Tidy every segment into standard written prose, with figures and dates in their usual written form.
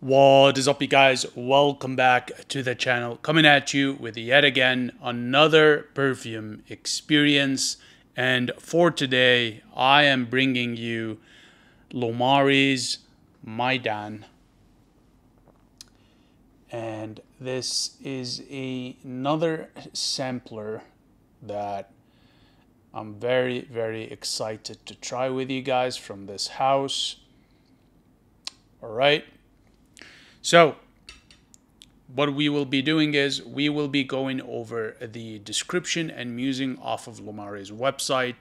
What is up, you guys? Welcome back to the channel. Coming at you with yet again another perfume experience. And for today, I am bringing you Loumari I Maydan. And this is another sampler that I'm very, very excited to try with you guys from this house. All right. So what we will be doing is we will be going over the description and musing off of Loumari's website,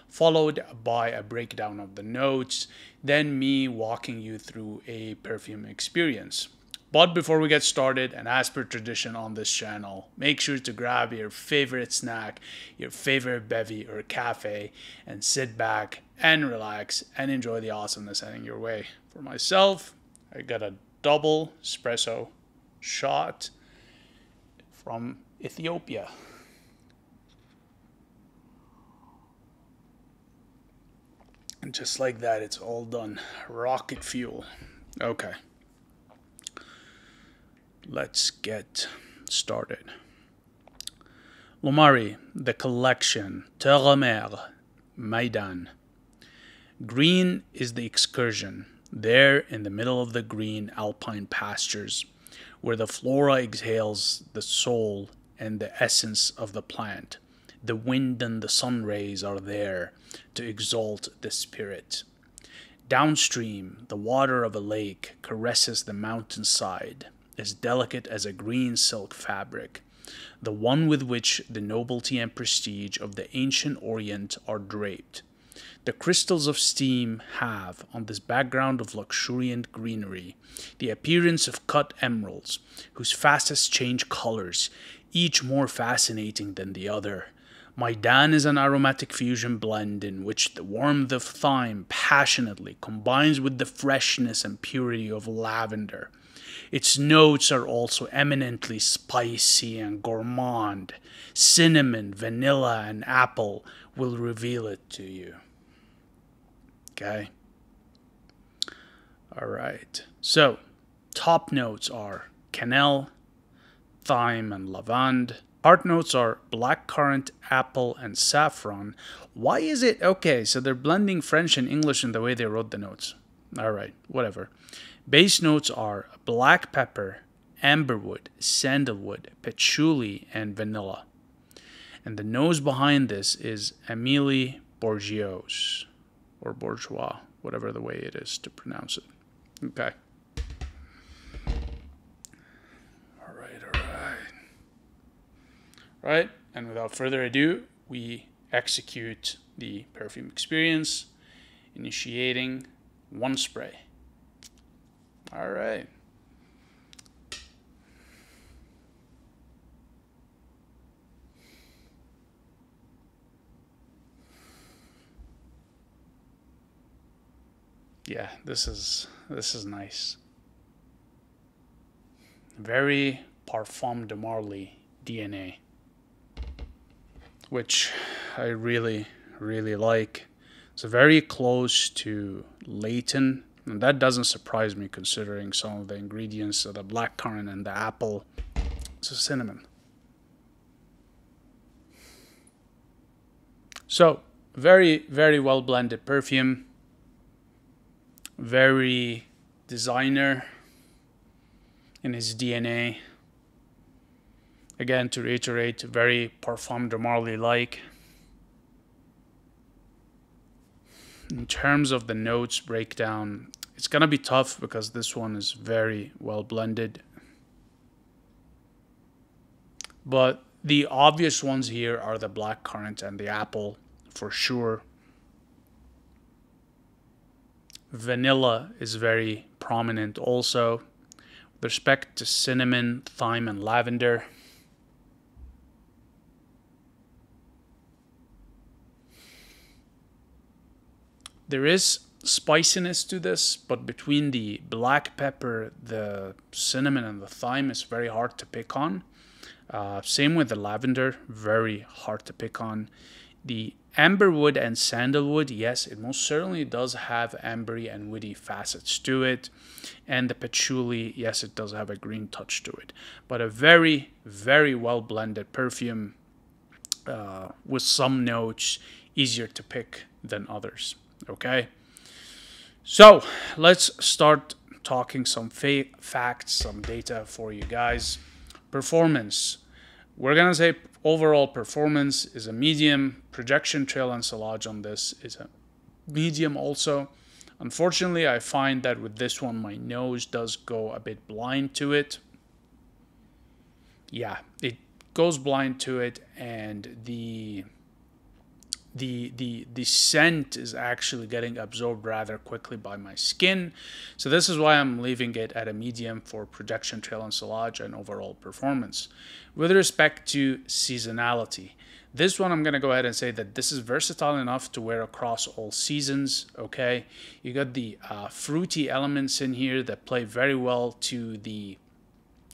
followed by a breakdown of the notes, then me walking you through a perfume experience. But before we get started, and as per tradition on this channel, make sure to grab your favorite snack, your favorite bevy or cafe, and sit back and relax and enjoy the awesomeness heading your way. For myself, I got a double espresso shot from Ethiopia. And just like that, it's all done. Rocket fuel. Okay. Let's get started. Loumari, the collection, Thym Lavender, Maydan. Green is the excursion. There, in the middle of the green alpine pastures, where the flora exhales the soul and the essence of the plant, the wind and the sun rays are there to exalt the spirit. Downstream, the water of a lake caresses the mountainside, as delicate as a green silk fabric, the one with which the nobility and prestige of the ancient Orient are draped. The crystals of steam have, on this background of luxuriant greenery, the appearance of cut emeralds, whose facets change colors, each more fascinating than the other. Maydan is an aromatic fusion blend in which the warmth of thyme passionately combines with the freshness and purity of lavender. Its notes are also eminently spicy and gourmand. Cinnamon, vanilla, and apple will reveal it to you. Okay. All right. So, top notes are cannelle, thyme, and lavande. Heart notes are black currant, apple, and saffron. Why is it? Okay, so they're blending French and English in the way they wrote the notes. All right, whatever. Base notes are black pepper, amberwood, sandalwood, patchouli, and vanilla. And the nose behind this is Amelie bourgeois. Or bourgeois, whatever the way it is to pronounce it. Okay. All right. And without further ado, we execute the perfume experience, initiating one spray. All right. Yeah, this is nice. Very Parfum de Marly DNA, which I really, really like. It's very close to Layton, and that doesn't surprise me considering some of the ingredients of the black currant and the apple. It's a cinnamon. So, very, very well blended perfume. Very designer in his DNA. Again, to reiterate, very Parfum de Marly like. In terms of the notes breakdown, it's gonna be tough because this one is very well blended. But the obvious ones here are the black currant and the apple for sure. Vanilla is very prominent also. With respect to cinnamon, thyme, and lavender. There is spiciness to this, but between the black pepper, the cinnamon, and the thyme, it's very hard to pick on. Same with the lavender, very hard to pick on. The Amberwood and Sandalwood, yes, it most certainly does have ambery and woody facets to it. And the Patchouli, yes, it does have a green touch to it. But a very, very well blended perfume with some notes easier to pick than others. Okay, so let's start talking some facts, some data for you guys. Performance. We're gonna say overall performance is a medium. Projection, trail, and sillage on this is a medium also. Unfortunately, I find that with this one, my nose does go a bit blind to it. Yeah, it goes blind to it, and the scent is actually getting absorbed rather quickly by my skin. So this is why I'm leaving it at a medium for projection, trail, and sillage, and overall performance. With respect to seasonality, this one I'm going to go ahead and say that this is versatile enough to wear across all seasons. Okay, you got the fruity elements in here that play very well to the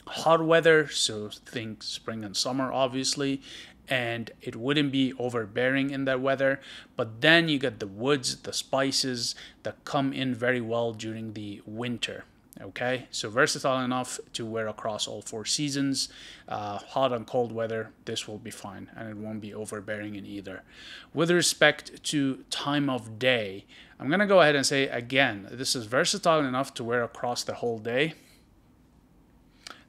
hot weather, so think spring and summer obviously, and it wouldn't be overbearing in that weather. But then you get the woods, the spices that come in very well during the winter. Okay, so versatile enough to wear across all 4 seasons. Hot and cold weather, this will be fine, and it won't be overbearing in either. With respect to time of day, I'm gonna go ahead and say again, this is versatile enough to wear across the whole day.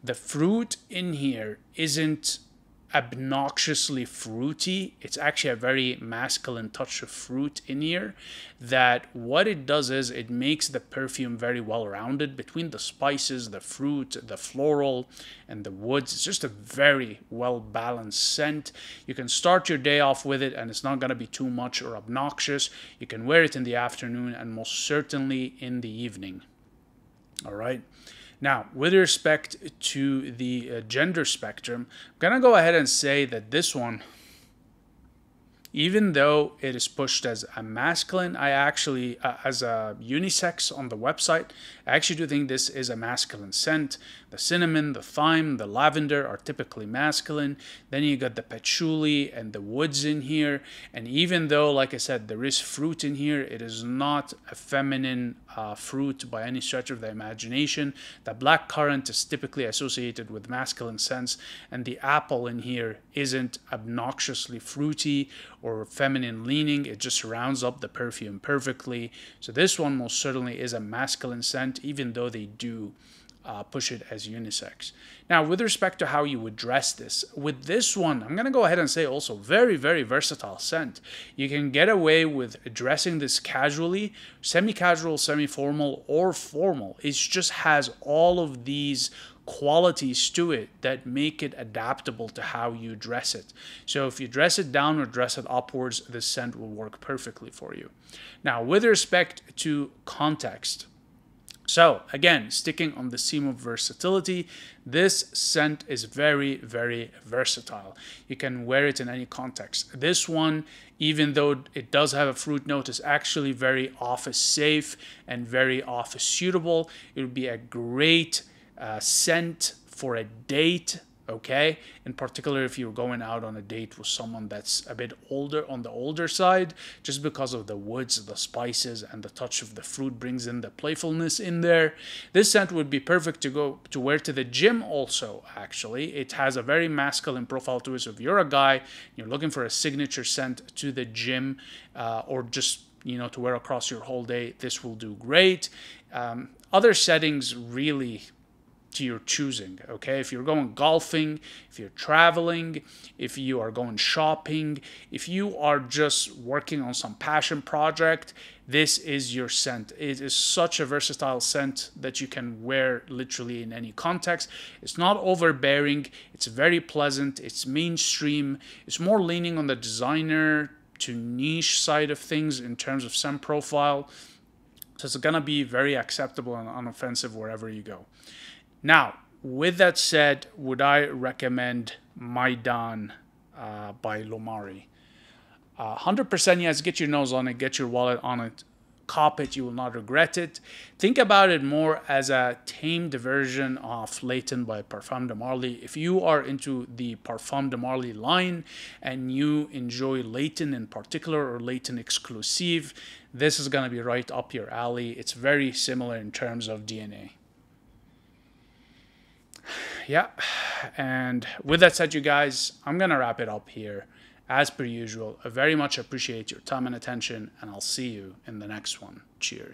The fruit in here isn't obnoxiously fruity. It's actually a very masculine touch of fruit in here, that what it does is it makes the perfume very well rounded between the spices, the fruit, the floral, and the woods. It's just a very well balanced scent. You can start your day off with it and it's not going to be too much or obnoxious. You can wear it in the afternoon and most certainly in the evening. All right. Now, with respect to the gender spectrum, I'm going to go ahead and say that this one, even though it is pushed as a masculine, I actually, as a unisex on the website, I actually do think this is a masculine scent. The cinnamon, the thyme, the lavender are typically masculine. Then you got the patchouli and the woods in here. And even though, like I said, there is fruit in here, it is not a feminine fruit by any stretch of the imagination. The black currant is typically associated with masculine scents, and the apple in here isn't obnoxiously fruity or feminine leaning. It just rounds up the perfume perfectly. So this one most certainly is a masculine scent, even though they do push it as unisex. Now, with respect to how you would dress this, with this one, I'm going to go ahead and say also very, very versatile scent. You can get away with dressing this casually, semi-casual, semi-formal, or formal. It just has all of these qualities to it that make it adaptable to how you dress it. So if you dress it down or dress it upwards, this scent will work perfectly for you. Now, with respect to context, so again, sticking on the theme of versatility, this scent is very, very versatile. You can wear it in any context. This one, even though it does have a fruit note, is actually very office safe and very office suitable. It would be a great scent for a date. Okay, in particular if you're going out on a date with someone that's a bit older, on the older side, just because of the woods, the spices, and the touch of the fruit brings in the playfulness in there. This scent would be perfect to wear to the gym also, actually. It has a very masculine profile to it, so if you're a guy, you're looking for a signature scent to the gym, or just, you know, to wear across your whole day, this will do great. Other settings really to your choosing. Okay, if you're going golfing, if you're traveling, if you are going shopping, if you are just working on some passion project, this is your scent. It is such a versatile scent that you can wear literally in any context. It's not overbearing, it's very pleasant, it's mainstream, it's more leaning on the designer to niche side of things in terms of scent profile. So it's gonna be very acceptable and unoffensive wherever you go. Now, with that said, would I recommend Maydan by Loumari? 100% yes, get your nose on it, get your wallet on it. cop it, you will not regret it. Think about it more as a tamed version of Layton by Parfum de Marly. If you are into the Parfum de Marly line and you enjoy Layton in particular or Layton exclusive, this is going to be right up your alley. It's very similar in terms of DNA. Yeah, and with that said, you guys, I'm going to wrap it up here. As per usual, I very much appreciate your time and attention, and I'll see you in the next one. Cheers.